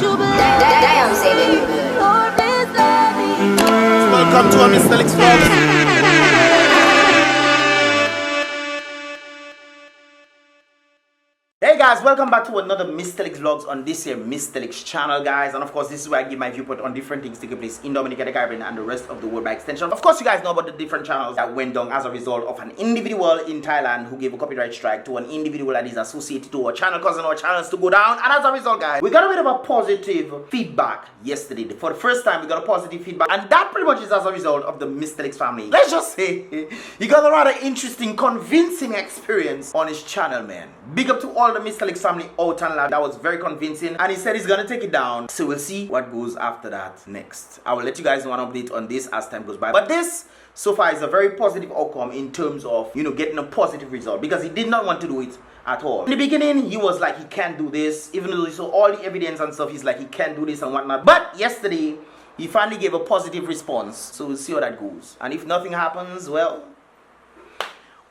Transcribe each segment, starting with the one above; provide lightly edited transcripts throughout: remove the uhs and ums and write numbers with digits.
Damn, saving. Welcome to our Mystelics vlogs. Hey guys, welcome back to another Mystelics vlogs on this here Mystelics channel, guys. And of course, this is where I give my viewpoint on different things taking place in Dominica, the Caribbean, and the rest of the world by extension. Of course, you guys know about the different channels that went down as a result of an individual in Thailand who gave a copyright strike to an individual that is associated to our channel, causing our channels to go down. And as a result, guys, we got a bit of a positive feedback yesterday. For the first time, we got a positive feedback, and that pretty much is as a result of the Mystelics family. Let's just say he got a rather interesting, convincing experience on his channel, man. Big up to all the Mystelics family out and loud. That was very convincing, and he said he's gonna take it down, so we'll see what goes after that next. I will let you guys know an update on this as time goes by, but this so far is a very positive outcome in terms of, you know, getting a positive result, because he did not want to do it at all. In the beginning, he was like he can't do this, even though he saw all the evidence and stuff. He's like he can't do this and whatnot, but yesterday he finally gave a positive response, so we'll see how that goes. And if nothing happens, well,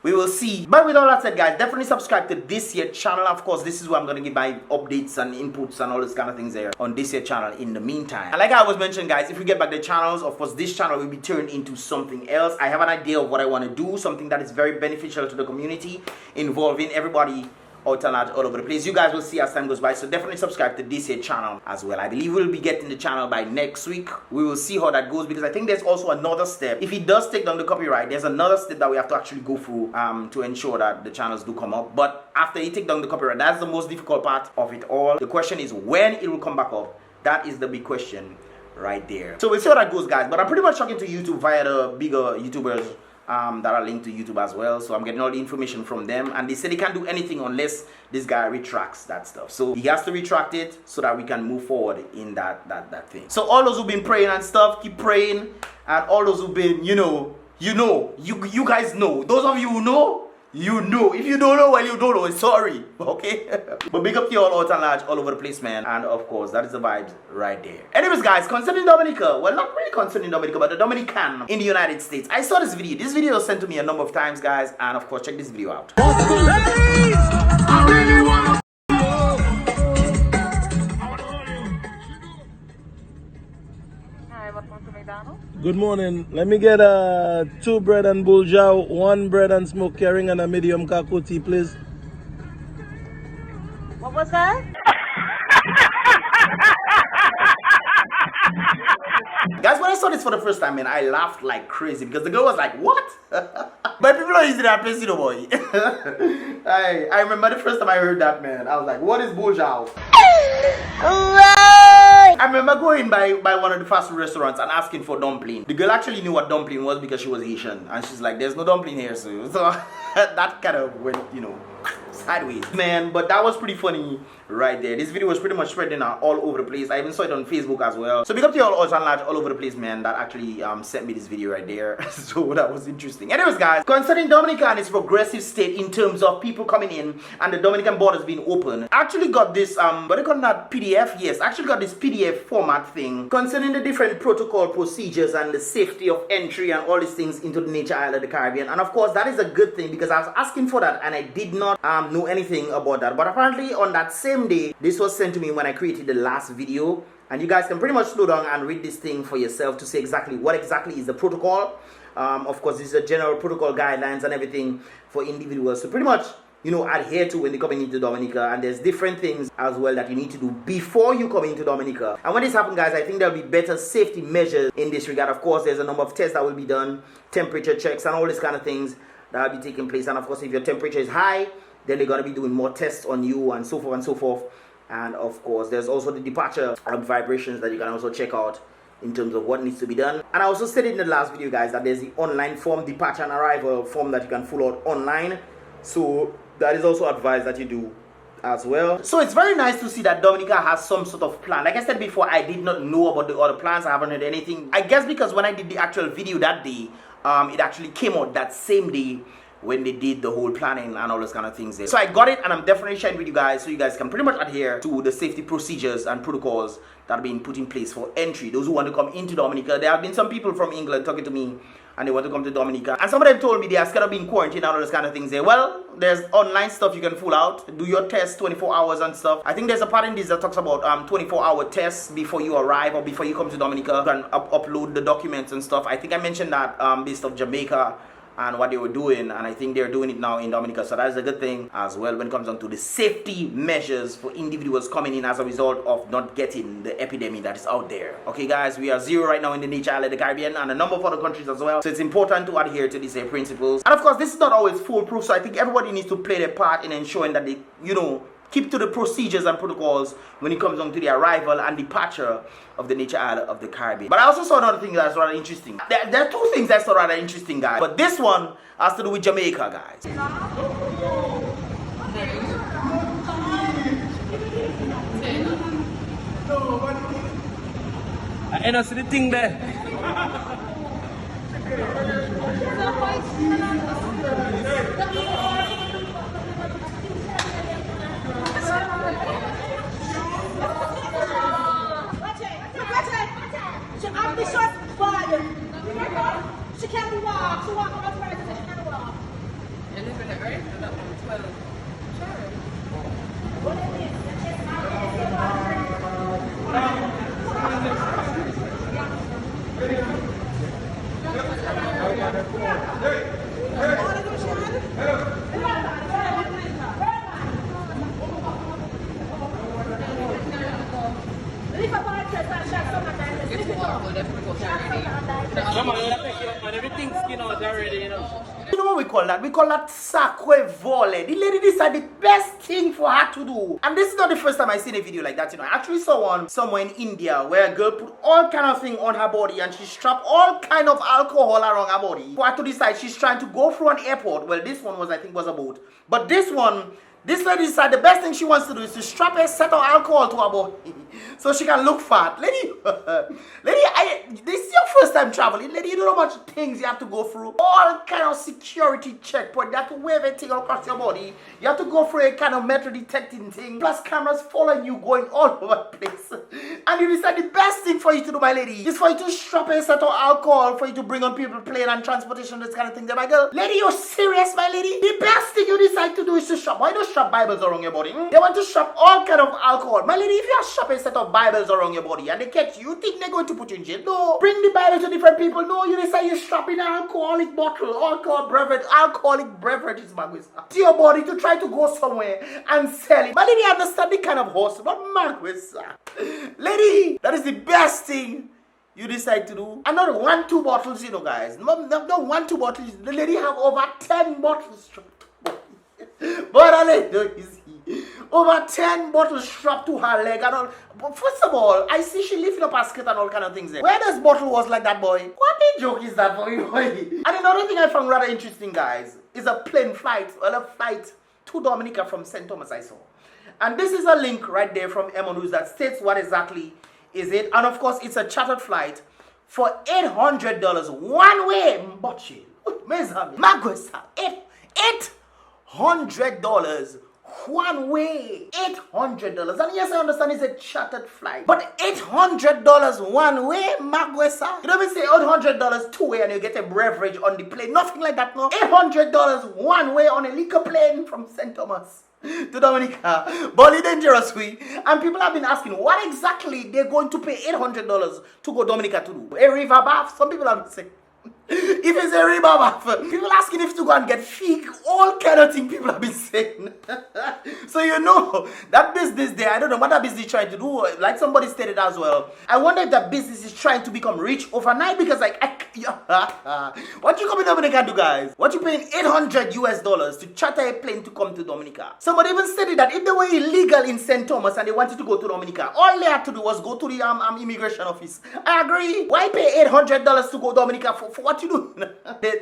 we will see. But with all that said, guys, definitely subscribe to this here channel. Of course, this is where I'm going to give my updates and inputs and all this kind of things there on this here channel in the meantime. And like I was mentioning, guys, if we get back the channels, of course, this channel will be turned into something else. I have an idea of what I want to do, something that is very beneficial to the community, involving everybody out and out all over the place. You guys will see as time goes by, so definitely subscribe to this here channel as well. I believe we'll be getting the channel by next week. We will see how that goes, because I think there's also another step. If he does take down the copyright, there's another step that we have to actually go through to ensure that the channels do come up. But after he take down the copyright, that's the most difficult part of it all. The question is when it will come back up. That is the big question right there. So we'll see how that goes, guys. But I'm pretty much talking to YouTube via the bigger YouTubers that are linked to YouTube as well, so I'm getting all the information from them, and they say they can't do anything unless this guy retracts that stuff. So he has to retract it so that we can move forward in that thing. So all those who've been praying and stuff, keep praying, and all those who've been, you guys know. Those of you who know, you know. If you don't know, well, you don't know. Sorry, okay? But big up to you all out and large, all over the place, man. And of course, that is the vibes right there. Anyways, guys, concerning Dominica, well, not really concerning Dominica, but the Dominican in the United States. I saw this video. This video was sent to me a number of times, guys. And of course, check this video out. Good morning. Let me get 2 bread and bulja, 1 bread and smoked herring, and a medium kakuti, please. What was that? Guys, when I saw this for the first time, man, I laughed like crazy, because the girl was like, what? But people are using that place, you know, boy. I remember the first time I heard that, man. I was like, what is bulja? I remember going by one of the fast food restaurants and asking for dumpling. The girl actually knew what dumpling was because she was Haitian, and she's like, there's no dumpling here, so that kind of went, you know, sideways, man. But that was pretty funny right there. This video was pretty much spreading out all over the place. I even saw it on Facebook as well. So big up to you all all over the place, man, that actually sent me this video right there. So that was interesting. Anyways, guys, concerning Dominica and its progressive state in terms of people coming in and the Dominican borders being open, I actually got this what do you call that, PDF? Yes, I actually got this PDF format thing concerning the different protocol procedures and the safety of entry and all these things into the nature island of the Caribbean. And of course, that is a good thing, because I was asking for that and I did not know anything about that. But apparently on that same day, this was sent to me when I created the last video, and you guys can pretty much slow down and read this thing for yourself to see exactly what exactly is the protocol. Of course, this is a general protocol guidelines and everything for individuals to pretty much, you know, adhere to when they're coming into Dominica. And there's different things as well that you need to do before you come into Dominica. And when this happens, guys, I think there'll be better safety measures in this regard. Of course, there's a number of tests that will be done, temperature checks and all these kind of things that will be taking place. And of course, if your temperature is high, then they're going to be doing more tests on you and so forth and so forth. And of course, there's also the departure vibrations that you can also check out in terms of what needs to be done. And I also said in the last video, guys, that there's the online form, departure and arrival form, that you can fill out online. So that is also advised that you do as well. So it's very nice to see that Dominica has some sort of plan. Like I said before, I did not know about the other plans. I haven't heard anything. I guess because when I did the actual video that day, it actually came out that same day when they did the whole planning and all those kind of things there. So I got it, and I'm definitely sharing with you guys so you guys can pretty much adhere to the safety procedures and protocols that are being put in place for entry. Those who want to come into Dominica. There have been some people from England talking to me and they want to come to Dominica, and some of them told me they are scared of being quarantined and all those kind of things there. Well, there's online stuff you can pull out, do your test 24 hours and stuff. I think there's a part in this that talks about 24-hour tests before you arrive or before you come to Dominica. You can upload the documents and stuff. I think I mentioned that based off Jamaica and what they were doing, and I think they're doing it now in Dominica, so that is a good thing as well when it comes down to the safety measures for individuals coming in as a result of not getting the epidemic that is out there. Okay guys, we are 0 right now in the nature island, the Caribbean, and a number of other countries as well, so it's important to adhere to these principles. And of course, this is not always foolproof, so I think everybody needs to play their part in ensuring that they, you know, keep to the procedures and protocols when it comes down to the arrival and departure of the nature island of the Caribbean. But I also saw another thing that's rather interesting. There are two things that's rather interesting, guys. But this one has to do with Jamaica, guys. I don't see the thing there. She can't walk. She walks on her, she can't walk. And live in the earth? About 12. What is this? Everything's skin out already, you know. You know what we call that? We call that sacque volley. The lady decided the best thing for her to do. And this is not the first time I seen a video like that, you know. I actually saw one somewhere in India where a girl put all kind of thing on her body and she strapped all kind of alcohol around her body for her to decide she's trying to go through an airport. Well, this one was, I think, was a boat. But this one, this lady decided the best thing she wants to do is to strap a set of alcohol to her body so she can look fat. Lady, this is your first time traveling. Lady, you know how much things you have to go through. All kind of security checkpoint. You have to wave a thing across your body. You have to go through a kind of metal detecting thing. Plus cameras following you going all over the place. And you decide the best thing for you to do, my lady, is for you to strap a set of alcohol for you to bring on people, plane and transportation, this kind of thing. There, my girl. Lady, you're serious, my lady? The best thing you decide to do is to strap. Why don't strap Bibles around your body? They want to strap all kind of alcohol. My lady, if you have strap a set of Bibles around your body and they catch you, you think they're going to put you in jail? No. Bring the Bible to different people. No, you decide you strap in an alcoholic bottle, alcoholic beverages, to your body to try to go somewhere and sell it. My lady, understand the kind of horse, but lady, that is the best thing you decide to do. And not 1-2 bottles, you know, guys. Not 1-2 bottles. The lady have over 10 bottles strapped. But I let you see. Over 10 bottles strapped to her leg and all. But first of all, I see she lifting up her skirt and all kind of things there. Where this bottle was like that, boy? What a joke is that for you, boy? And another thing I found rather interesting, guys, is a plane flight, well, a flight to Dominica from St. Thomas I saw. And this is a link right there from News that states what exactly is it. And of course, it's a chartered flight for $800 one way. $800 one way. $800. And yes, I understand it's a chartered flight. But $800 one way, Magwesa. You don't even say $800 two way and you get a beverage on the plane. Nothing like that, no. $800 one way on a liquor plane from St. Thomas to Dominica. But dangerous way. And people have been asking what exactly they're going to pay $800 to go Dominica to do. A river bath. Some people have been saying. If it's a river bath, people asking if to go and get fig, all kind of things people have been saying. So you know, that business there, I don't know what that business is trying to do. Like somebody stated as well, I wonder if that business is trying to become rich overnight because like, what you coming to Dominica do, guys? What you paying $800 to charter a plane to come to Dominica? Somebody even stated that if they were illegal in St. Thomas and they wanted to go to Dominica, all they had to do was go to the immigration office. I agree. Why pay $800 to go Dominica for what you do?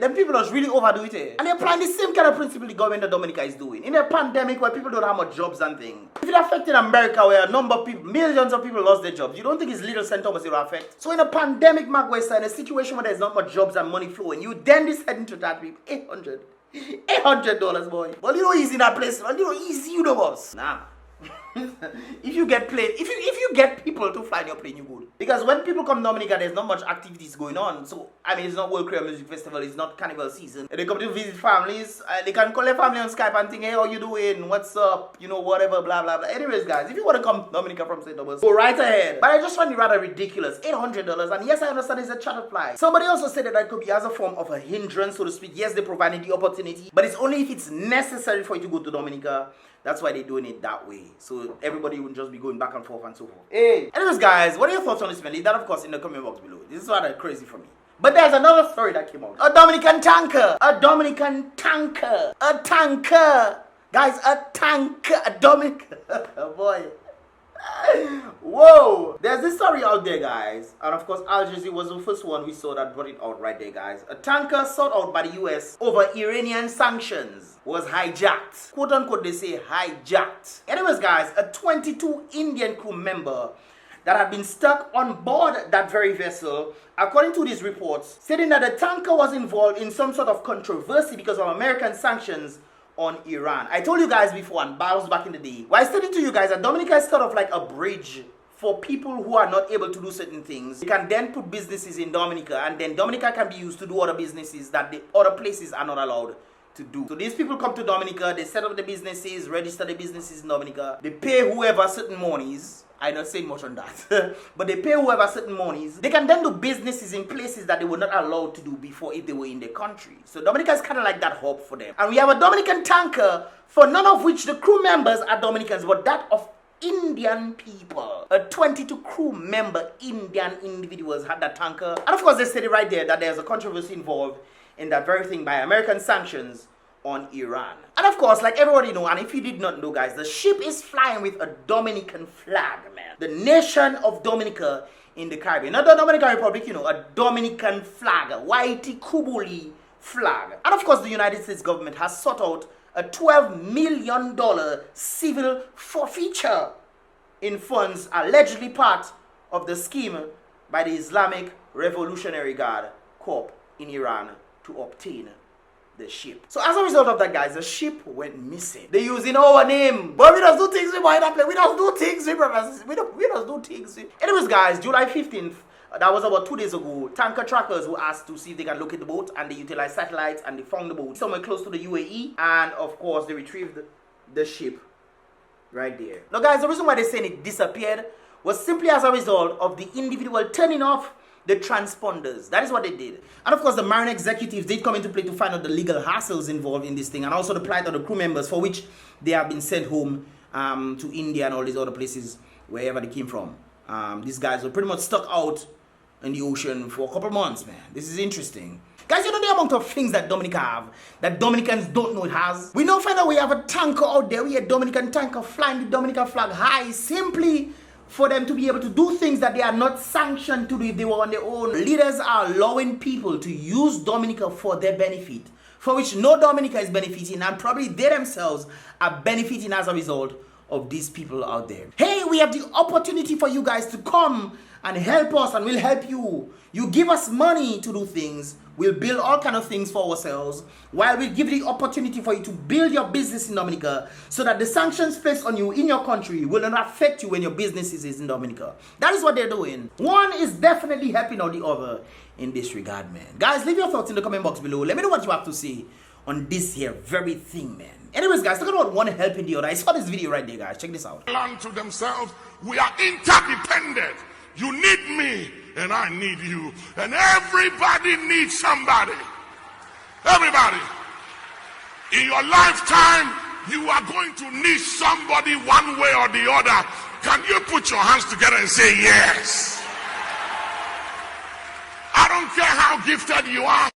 Them people just really overdo it. And they're applying the same kind of principle the government of Dominica is doing. In a pandemic where people don't have much jobs and things. If it affected America where a number of people, millions of people lost their jobs, you don't think it's little St. Thomas it will affect? So in a pandemic, Magwesa, in a situation where there's not much jobs and money flowing, you then decide to that people $800. $800, boy. Well, you know easy in that place. Well, you know easy, you know, boss. Nah. if you get people to fly in your plane, you good. Because when people come to Dominica, there's not much activities going on. So I mean, it's not World Creole Music Festival, it's not carnival season. They come to visit families. They can call their family on Skype and think, hey, how you doing? What's up? You know, whatever, blah blah blah. Anyways, guys, if you want to come to Dominica from St. Thomas, go right ahead. But I just find it rather ridiculous. $800, and yes, I understand it's a charter flight. Somebody also said that that could be as a form of a hindrance, so to speak. Yes, they provided the opportunity, but it's only if it's necessary for you to go to Dominica. That's why they're doing it that way. So everybody would just be going back and forth and so forth. Hey. Anyways, guys, what are your thoughts on this, man? Leave that, of course, in the comment box below. This is rather crazy for me. But there's another story that came out. A Dominican tanker. A Dominican tanker. A tanker. Guys, a tanker. A Dominican. Boy. Whoa. There's this story out there, guys. And of course, Al Jazeera was the first one we saw that brought it out right there, guys. A tanker sought out by the US over Iranian sanctions was hijacked. Quote unquote, they say hijacked. Anyways, guys, a 22 Indian crew member that had been stuck on board that very vessel, according to these reports, stating that the tanker was involved in some sort of controversy because of American sanctions on Iran. I told you guys before, and that was back in the day. Well, I stated to you guys that Dominica is sort of like a bridge for people who are not able to do certain things. They can then put businesses in Dominica, and then Dominica can be used to do other businesses that the other places are not allowed to do. So these people come to Dominica, they set up the businesses, register the businesses in Dominica, they pay whoever certain monies. I'm not saying much on that. But they pay whoever certain monies. They can then do businesses in places that they were not allowed to do before if they were in the country. So Dominica is kind of like that hub for them. And we have a Dominican tanker, for none of which the crew members are Dominicans, but that of Indian people. A 22 crew member Indian individuals had that tanker. And of course they said it right there that there's a controversy involved in that very thing by American sanctions on Iran. And of course, like everybody know, and if you did not know, guys, the ship is flying with a Dominican flag, man. The nation of Dominica in the Caribbean. Not the Dominican Republic, you know, a Dominican flag, a Haiti Kubuli flag. And of course, the United States government has sought out a $12 million civil forfeiture in funds allegedly part of the scheme by the Islamic Revolutionary Guard Corps in Iran to obtain the ship. So as a result of that, guys, the ship went missing. They're using our name, but we don't do things we might play. We don't do things, we don't do things. Anyways, guys, July 15th, that was about 2 days ago, tanker trackers were asked to see if they can locate the boat, and they utilized satellites and they found the boat somewhere close to the UAE, and of course they retrieved the ship right there. Now, guys, the reason why they're saying it disappeared was simply as a result of the individual turning off the transponders. That is what they did. And of course, the marine executives did come into play to find out the legal hassles involved in this thing, and also the plight of the crew members, for which they have been sent home to India and all these other places, wherever they came from. These guys were pretty much stuck out in the ocean for a couple months, man. This is interesting. Guys, you know the amount of things that Dominica have that Dominicans don't know it has? We now find out we have a tanker out there. We have a Dominican tanker flying the Dominican flag high, simply for them to be able to do things that they are not sanctioned to do if they were on their own. Leaders are allowing people to use Dominica for their benefit, for which no Dominica is benefiting, and probably they themselves are benefiting as a result of these people out there. Hey, we have the opportunity for you guys to come and help us, and we'll help you. You give us money to do things, we'll build all kind of things for ourselves, while we give the opportunity for you to build your business in Dominica, so that the sanctions placed on you in your country will not affect you when your business is in Dominica. That is what they're doing. One is definitely helping out the other in this regard, man. Guys, leave your thoughts in the comment box below. Let me know what you have to say on this here very thing, man. Anyways, guys, talking about one helping the other. I saw this video right there, guys. Check this out. Learn to themselves, we are interdependent. You need me, and I need you. And everybody needs somebody. Everybody. In your lifetime, you are going to need somebody one way or the other. Can you put your hands together and say yes? I don't care how gifted you are.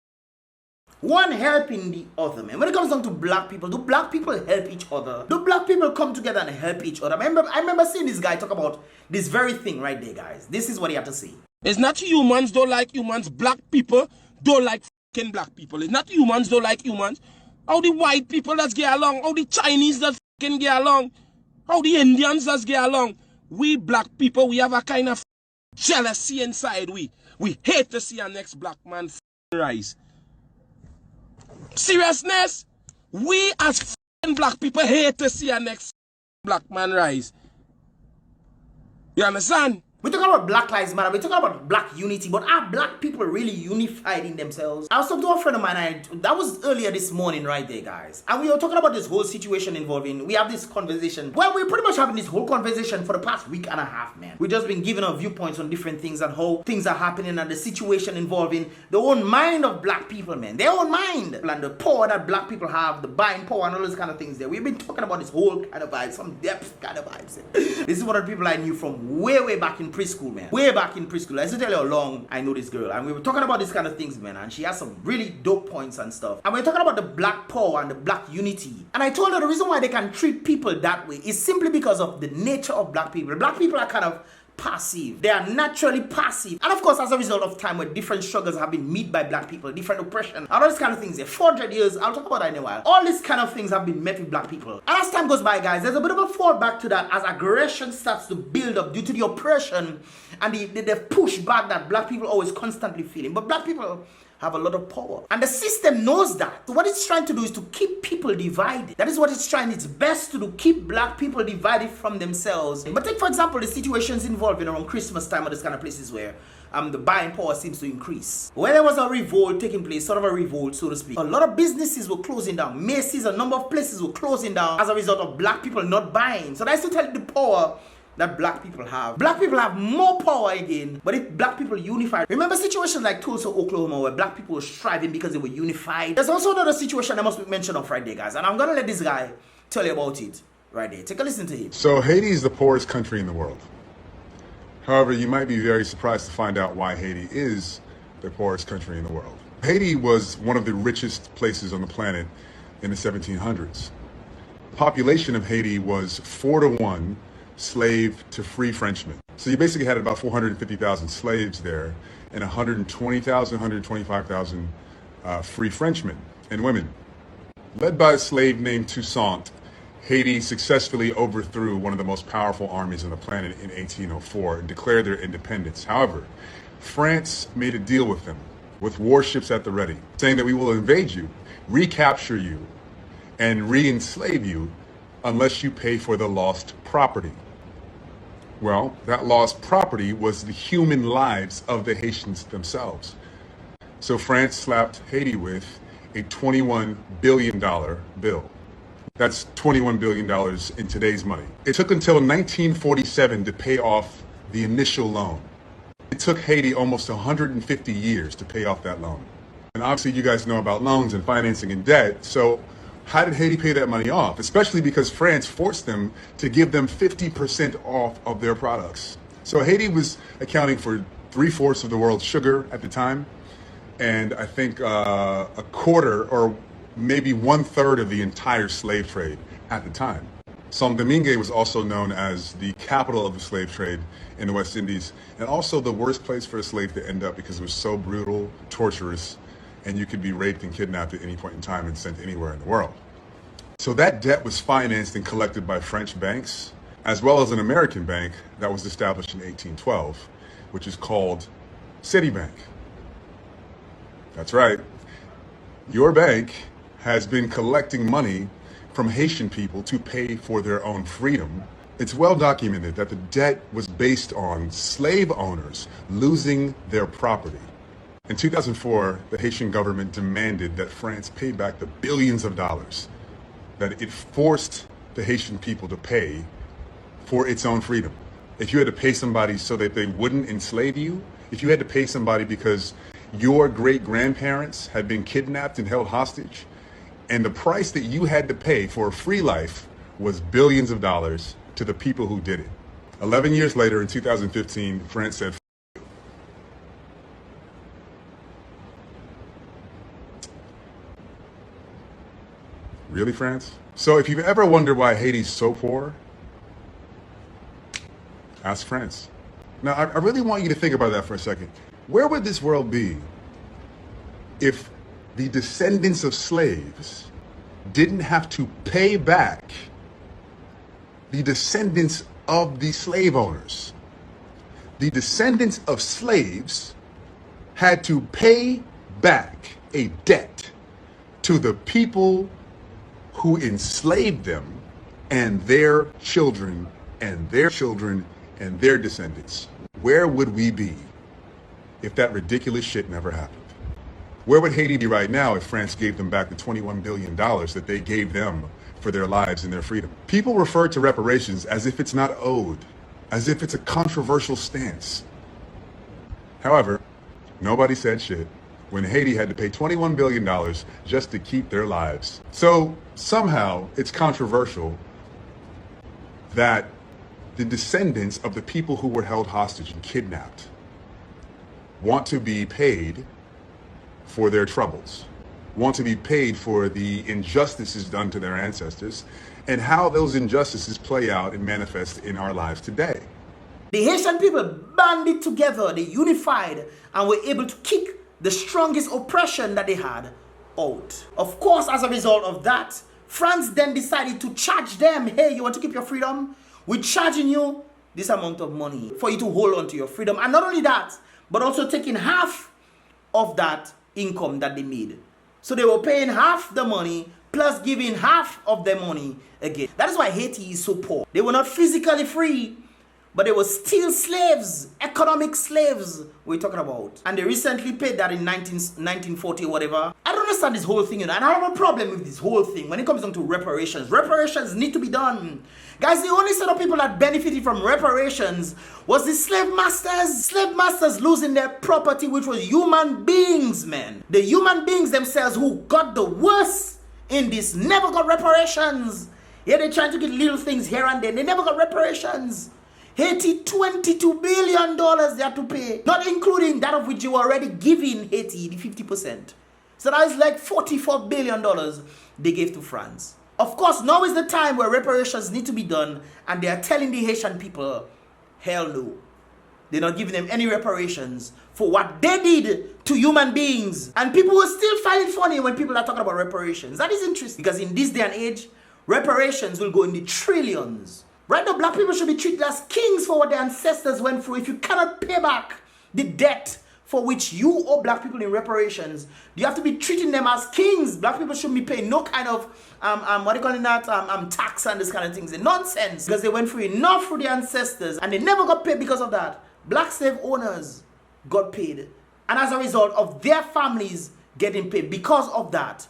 One helping the other, man. When it comes down to black people, do black people help each other? Do black people come together and help each other? I remember seeing this guy talk about this very thing right there, guys. This is what he had to say. It's not humans don't like humans. Black people don't like fucking black people. It's not humans don't like humans. How the white people that get along? How the Chinese that fucking get along? How the Indians that get along? We black people, we have a kind of jealousy inside. We hate to see our next black man rise. Seriousness? We as f***ing black people hate to see a next black man rise. You understand? We're talking about Black Lives Matter, we're talking about black unity, but are black people really unified in themselves? I was talking to a friend of mine, that was earlier this morning right there, guys. And we were talking about this whole situation involving, we have this conversation. Well, we're pretty much having this whole conversation for the past week and a half, man. We've just been giving our viewpoints on different things and how things are happening and the situation involving the own mind of black people, man. Their own mind. And the power that black people have, the buying power and all those kind of things there. We've been talking about this whole kind of vibe, some depth kind of vibes. This is one of the people I knew from way back in preschool, man. Way back in preschool. I used to tell you how long I know this girl. And we were talking about these kind of things, man. And she has some really dope points and stuff. And we were talking about the black power and the black unity. And I told her the reason why they can treat people that way is simply because of the nature of black people. Black people are kind of passive. They are naturally passive. And of course, as a result of time where different struggles have been met by black people, different oppression, all these kind of things, 400 years, I'll talk about that in a while. All these kind of things have been met with black people. And as time goes by, guys, there's a bit of a fall back to that as aggression starts to build up due to the oppression and the push back that black people always constantly feeling. But black people have a lot of power. And the system knows that. So what it's trying to do is to keep people divided. That is what it's trying its best to do, keep black people divided from themselves. But take, for example, the situations involving around Christmas time or this kind of places where the buying power seems to increase. When there was a revolt taking place, sort of a revolt, so to speak, a lot of businesses were closing down. Macy's, a number of places were closing down as a result of black people not buying. So that's to tell you the power that black people have. Black people have more power again, but if black people unify. Remember situations like Tulsa, Oklahoma, where black people were striving because they were unified. There's also another situation that must be mentioned on Friday, guys, and I'm gonna let this guy tell you about it right there. Take a listen to him. So Haiti is the poorest country in the world. However, you might be very surprised to find out why Haiti is the poorest country in the world. Haiti was one of the richest places on the planet in the 1700s. The population of Haiti was 4-to-1 slave to free Frenchmen. So you basically had about 450,000 slaves there and 120,000, 125,000 free Frenchmen and women. Led by a slave named Toussaint, Haiti successfully overthrew one of the most powerful armies on the planet in 1804 and declared their independence. However, France made a deal with them, with warships at the ready, saying that we will invade you, recapture you, and re-enslave you unless you pay for the lost property. Well, that lost property was the human lives of the Haitians themselves. So France slapped Haiti with a $21 billion bill. That's $21 billion in today's money. It took until 1947 to pay off the initial loan. It took Haiti almost 150 years to pay off that loan. And obviously you guys know about loans and financing and debt, so how did Haiti pay that money off? Especially because France forced them to give them 50% off of their products. So Haiti was accounting for 3/4 of the world's sugar at the time, and I think a quarter or maybe 1/3 of the entire slave trade at the time. Saint Domingue was also known as the capital of the slave trade in the West Indies, and also the worst place for a slave to end up because it was so brutal, torturous, and you could be raped and kidnapped at any point in time and sent anywhere in the world. So that debt was financed and collected by French banks, as well as an American bank that was established in 1812, which is called Citibank. That's right. Your bank has been collecting money from Haitian people to pay for their own freedom. It's well documented that the debt was based on slave owners losing their property. In 2004, the Haitian government demanded that France pay back the billions of dollars that it forced the Haitian people to pay for its own freedom. If you had to pay somebody so that they wouldn't enslave you, if you had to pay somebody because your great-grandparents had been kidnapped and held hostage, and the price that you had to pay for a free life was billions of dollars to the people who did it. 11 years later, in 2015, France said, really, France? So if you've ever wondered why Haiti's so poor, ask France. Now, I really want you to think about that for a second. Where would this world be if the descendants of slaves didn't have to pay back the descendants of the slave owners? The descendants of slaves had to pay back a debt to the people who enslaved them and their children and their children and their descendants. Where would we be if that ridiculous shit never happened? Where would Haiti be right now if France gave them back the $21 billion that they gave them for their lives and their freedom? People refer to reparations as if it's not owed, as if it's a controversial stance. However, nobody said shit when Haiti had to pay $21 billion just to keep their lives. So somehow it's controversial that the descendants of the people who were held hostage and kidnapped want to be paid for their troubles, want to be paid for the injustices done to their ancestors, and how those injustices play out and manifest in our lives today. The Haitian people banded together, they unified, and were able to kick the strongest oppression that they had out. Of course, as a result of that, France then decided to charge them, hey, you want to keep your freedom? We're charging you this amount of money for you to hold on to your freedom. And not only that, but also taking half of that income that they made. So they were paying half the money plus giving half of their money again. That is why Haiti is so poor. They were not physically free, but they were still slaves, economic slaves we're talking about. And they recently paid that in 1940 or whatever. I don't understand this whole thing, you know, and I have a problem with this whole thing when it comes down to reparations. Reparations need to be done. Guys, the only set of people that benefited from reparations was the slave masters. Slave masters losing their property, which was human beings, man. The human beings themselves who got the worst in this never got reparations. Yeah, they're trying to get little things here and there. They never got reparations. Haiti, $22 billion they have to pay, not including that of which you were already giving Haiti, the 50%. So that is like $44 billion they gave to France. Of course, now is the time where reparations need to be done, and they are telling the Haitian people, hell no. They're not giving them any reparations for what they did to human beings. And people will still find it funny when people are talking about reparations. That is interesting, because in this day and age, reparations will go in the trillions. Right now, black people should be treated as kings for what their ancestors went through. If you cannot pay back the debt for which you owe black people in reparations, you have to be treating them as kings. Black people shouldn't be paying no kind of, what do you call it, tax and this kind of things. It's nonsense, because they went through enough for their ancestors and they never got paid because of that. Black slave owners got paid. And as a result of their families getting paid because of that,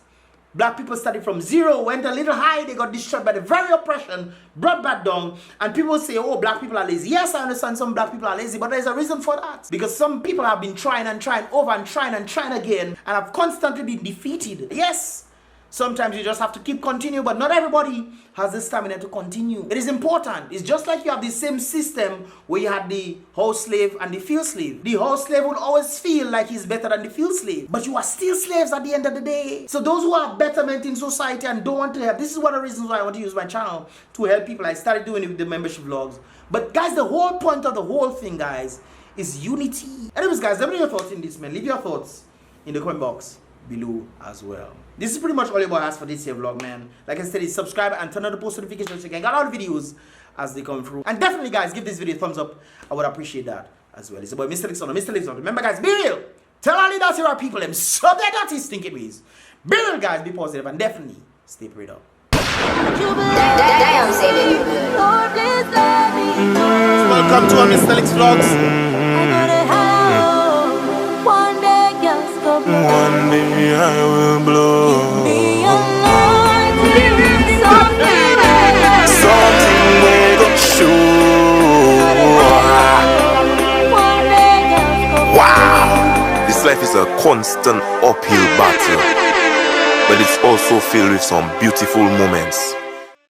black people started from zero, went a little high, they got destroyed by the very oppression, brought back down, and people say, oh, black people are lazy. Yes, I understand some black people are lazy, but there's a reason for that. Because some people have been trying and trying over and trying again, and have constantly been defeated. Yes, sometimes you just have to keep continuing, but not everybody has the stamina to continue. It is important. It's just like you have the same system where you had the house slave and the field slave. The house slave will always feel like he's better than the field slave, but you are still slaves at the end of the day. So those who have betterment in society and don't want to help, this is one of the reasons why I want to use my channel to help people. I started doing it with the membership vlogs. But guys, the whole point of the whole thing, guys, is unity. Anyways, guys, let me know your thoughts in this, man. Leave your thoughts in the comment box below as well. This is pretty much all about us for this here vlog, man. Like I said, subscribe and turn on the post notifications so you can get all the videos as they come through. And definitely, guys, give this video a thumbs up. I would appreciate that as well. It's about Mystelics on Mystelics on. Remember, guys, be real. Tell all the dirty people them so their dirty stinking ways. Be real, guys. Be positive and definitely stay prayed up. Damn, say that. Welcome to our Mystelics vlogs. One day I will blow. Something we gon' show. Wow, this life is a constant uphill battle, but it's also filled with some beautiful moments.